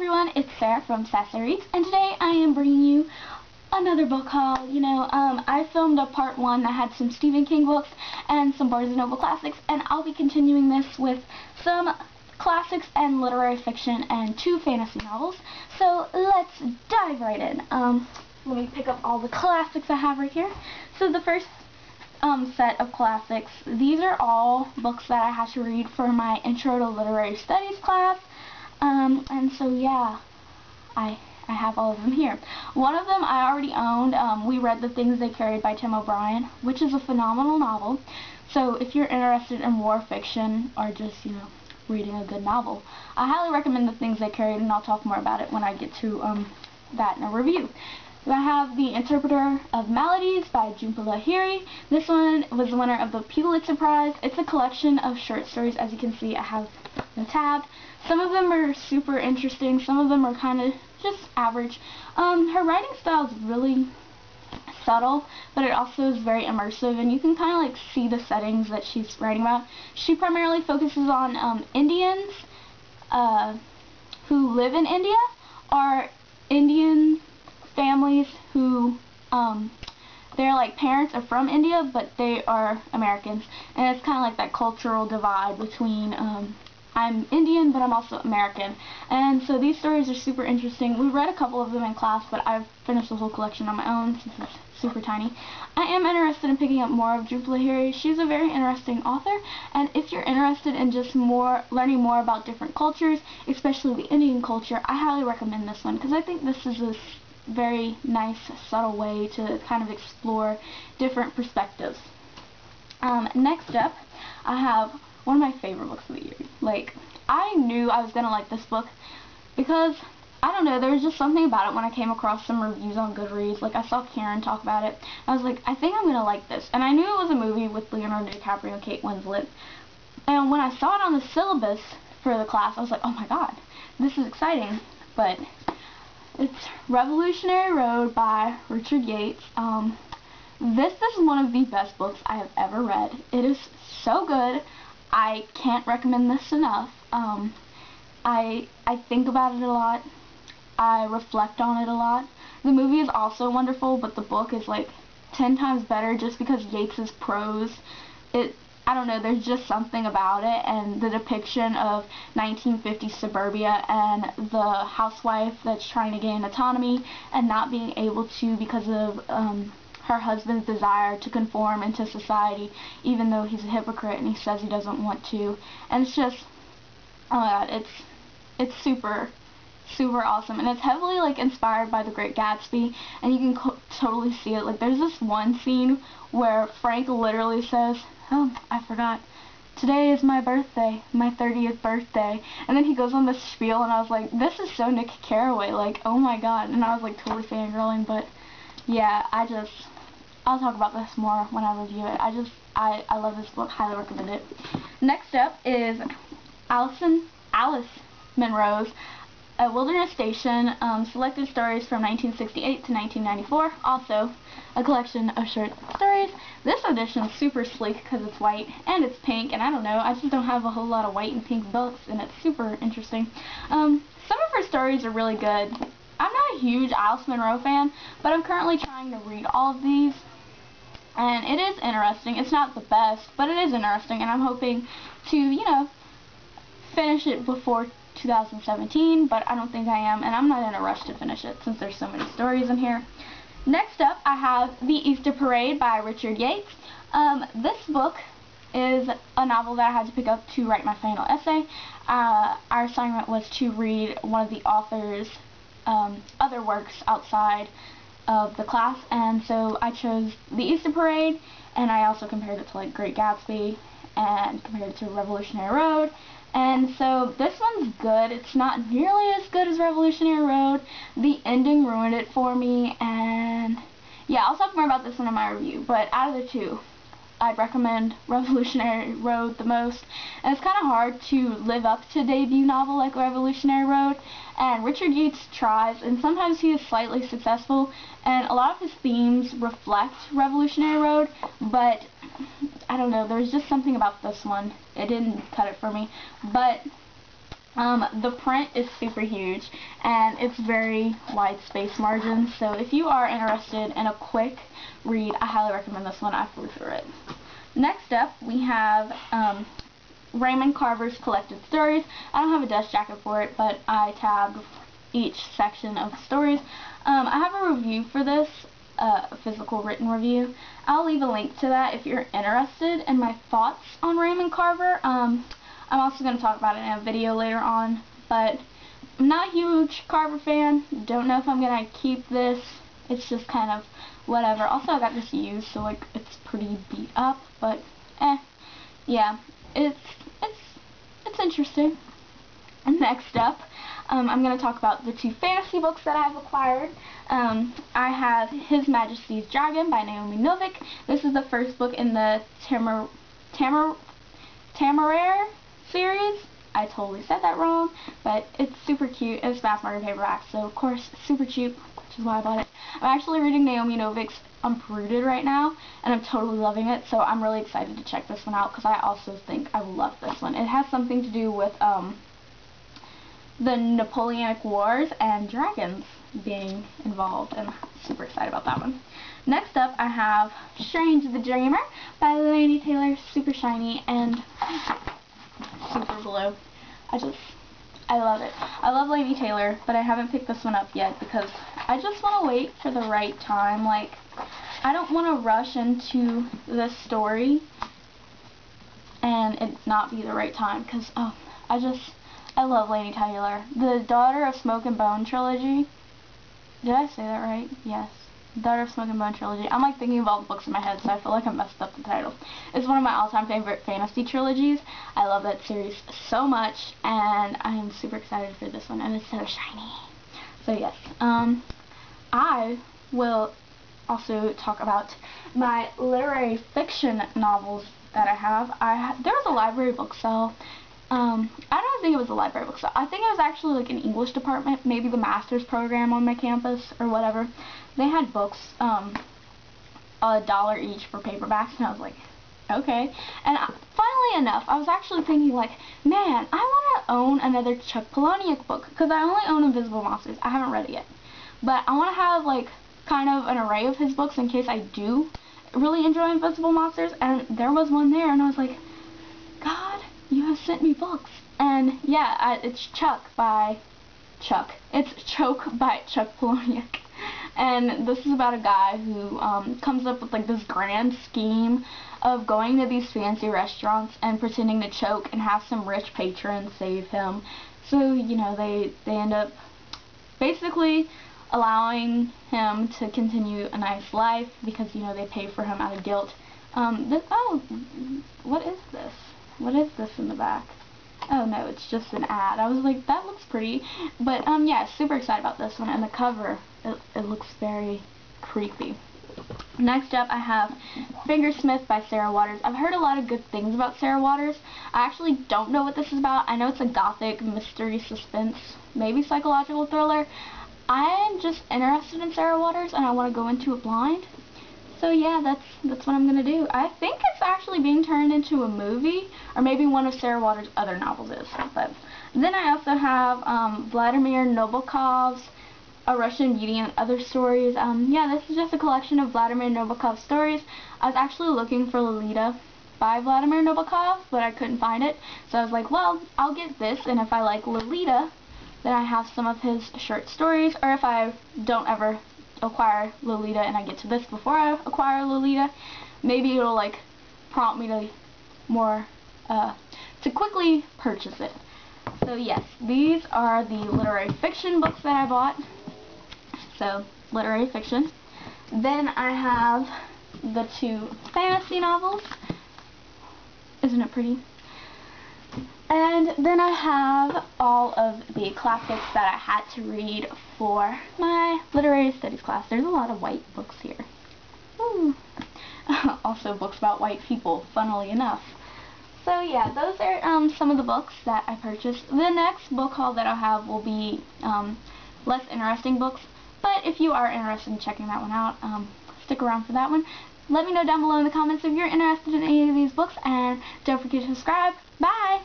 everyone, it's Sarah from Sassy Reads, and today I am bringing you another book haul. I filmed a part 1 that had some Stephen King books and some Barnes & Noble classics, and I'll be continuing this with some classics and literary fiction and 2 fantasy novels. So let's dive right in. Let me pick up all the classics I have right here. So the first set of classics, these are all books that I had to read for my Intro to Literary Studies class. And so yeah, I have all of them here. One of them I already owned. We read The Things They Carried by Tim O'Brien, which is a phenomenal novel. So if you're interested in war fiction or just, reading a good novel, I highly recommend The Things They Carried, and I'll talk more about it when I get to that in a review. I have The Interpreter of Maladies by Jhumpa Lahiri. This one was the winner of the Pulitzer Prize. It's a collection of short stories. As you can see, I have them tabbed. Some of them are super interesting. Some of them are kind of just average. Her writing style is really subtle, but it also is very immersive, and you can kind of see the settings that she's writing about. She primarily focuses on Indians who live in India, or Indian families who their parents are from India, but they are Americans, and it's kind of like that cultural divide between I'm Indian, but I'm also American. And so these stories are super interesting. We read a couple of them in class, but I've finished the whole collection on my own since it's super tiny. I am interested in picking up more of Jhumpa Lahiri. She's a very interesting author, and if you're interested in just learning more about different cultures, especially the Indian culture, I highly recommend this one, because I think this is a very nice, subtle way to kind of explore different perspectives. Next up, I have one of my favorite books of the year. I knew I was going to like this book because, I don't know, there was just something about it when I came across some reviews on Goodreads. I saw Karen talk about it. I was like, I think I'm going to like this. And I knew it was a movie with Leonardo DiCaprio and Kate Winslet. And when I saw it on the syllabus for the class, I was like, oh my god, this is exciting. But it's Revolutionary Road by Richard Yates. This is one of the best books I have ever read. It is so good. I can't recommend this enough. I think about it a lot. I reflect on it a lot. The movie is also wonderful, but the book is 10 times better just because Yates's prose, I don't know, there's just something about it, and the depiction of 1950s suburbia and the housewife that's trying to gain autonomy and not being able to because of her husband's desire to conform into society, even though he's a hypocrite and he says he doesn't want to. And it's just, oh my god, it's super awesome, and it's heavily inspired by The Great Gatsby, and you can totally see it. There's this one scene where Frank literally says, oh, I forgot, today is my birthday, my 30th birthday, and then he goes on this spiel, and I was like, this is so Nick Carraway, oh my god, and I was totally fangirling. But yeah, I'll talk about this more when I review it. I love this book, highly recommend it. Next up is Alice Munro's A Wilderness Station, selected stories from 1968 to 1994, also a collection of short stories. This edition is super sleek because it's white and it's pink, and I don't know, I just don't have a whole lot of white and pink books, and it's super interesting. Some of her stories are really good. I'm not a huge Alice Munro fan, but I'm currently trying to read all of these, and it is interesting. It's not the best, but it is interesting, and I'm hoping to, finish it before 2017, but I don't think I am, and I'm not in a rush to finish it since there's so many stories in here. Next up, I have The Easter Parade by Richard Yates. This book is a novel that I had to pick up to write my final essay. Our assignment was to read one of the author's other works outside of the class, and so I chose The Easter Parade, and I also compared it to Great Gatsby and compared it to Revolutionary Road. And so this one's good. It's not nearly as good as Revolutionary Road. The ending ruined it for me, and yeah, I'll talk more about this one in my review. But out of the two, I'd recommend Revolutionary Road the most. And it's kind of hard to live up to a debut novel like Revolutionary Road, and Richard Yates tries, and sometimes he is slightly successful, and a lot of his themes reflect Revolutionary Road, but I don't know, there's just something about this one. It didn't cut it for me. But The print is super huge, and it's very wide space margins, so if you are interested in a quick read, I highly recommend this one. I flew through it. Next up, we have Raymond Carver's Collected Stories. I don't have a desk jacket for it, but I tabbed each section of stories. I have a review for this, a physical written review. I'll leave a link to that if you're interested in my thoughts on Raymond Carver. I'm also going to talk about it in a video later on, but I'm not a huge Carver fan. Don't know if I'm going to keep this. It's just kind of whatever. Also, I got this used, so like it's pretty beat up, but yeah, it's interesting. And next up, I'm going to talk about the 2 fantasy books that I've acquired. I have His Majesty's Dragon by Naomi Novik. This is the first book in the Temeraire series. I totally said that wrong, but it's super cute. It's mass market paperback, so of course super cheap, which is why I bought it. I'm actually reading Naomi Novik's Uprooted right now, and I'm totally loving it, so I'm really excited to check this one out because I also think I will love this one. It has something to do with the Napoleonic Wars and dragons being involved, and I'm super excited about that one. Next up, I have Strange the Dreamer by Laini Taylor. Super shiny and super blue. I love it. I love Laini Taylor, but I haven't picked this one up yet because I just want to wait for the right time. Like, I don't want to rush into this story and it not be the right time because, I love Laini Taylor. The Daughter of Smoke and Bone trilogy. Did I say that right? Yes. Daughter of Smoke and Bone trilogy. I'm like thinking of all the books in my head, so I feel like I messed up the title. It's one of my all-time favorite fantasy trilogies. I love that series so much, and I am super excited for this one, and it's so shiny. So yes, I will also talk about my literary fiction novels that I have. There was a library book sale. I don't think it was a library book sale. I think it was actually like an English department, maybe the master's program on my campus or whatever. They had books, $1 each for paperbacks, and I was like, okay. And funnily enough, I was actually thinking like, man, I want to own another Chuck Palahniuk book, because I only own Invisible Monsters. I haven't read it yet. But I want to have like kind of an array of his books in case I do really enjoy Invisible Monsters, and there was one there, and I was like, God, you have sent me books. And yeah, it's Chuck by Chuck. It's Choke by Chuck Palahniuk. And this is about a guy who comes up with like this grand scheme of going to these fancy restaurants and pretending to choke and have some rich patrons save him. So, you know, they end up basically allowing him to continue a nice life because, you know, they pay for him out of guilt. What is this? What is this in the back? Oh no, it's just an ad. I was like, that looks pretty. But yeah, super excited about this one. And the cover, it looks very creepy. Next up, I have Fingersmith by Sarah Waters. I've heard a lot of good things about Sarah Waters. I actually don't know what this is about. I know it's a gothic mystery suspense, maybe psychological thriller. I'm just interested in Sarah Waters and I want to go into it blind. So yeah, that's what I'm gonna do. I think it's actually being turned into a movie, or maybe one of Sarah Waters' other novels is. But then I also have Vladimir Nabokov's A Russian Beauty and Other Stories. Yeah, this is just a collection of Vladimir Nabokov's stories. I was actually looking for Lolita by Vladimir Nabokov, but I couldn't find it. So I was like, well, I'll get this, and if I like Lolita, then I have some of his short stories, or if I don't ever acquire Lolita and I get to this before I acquire Lolita, maybe it'll like prompt me to quickly purchase it. So yes, these are the literary fiction books that I bought. So literary fiction. Then I have the 2 fantasy novels. Isn't it pretty? And then I have all of the classics that I had to read for my literary studies class. There's a lot of white books here. Ooh. Also books about white people, funnily enough. So yeah, those are some of the books that I purchased. The next book haul that I'll have will be less interesting books. But if you are interested in checking that one out, stick around for that one. Let me know down below in the comments if you're interested in any of these books, and don't forget to subscribe. Bye!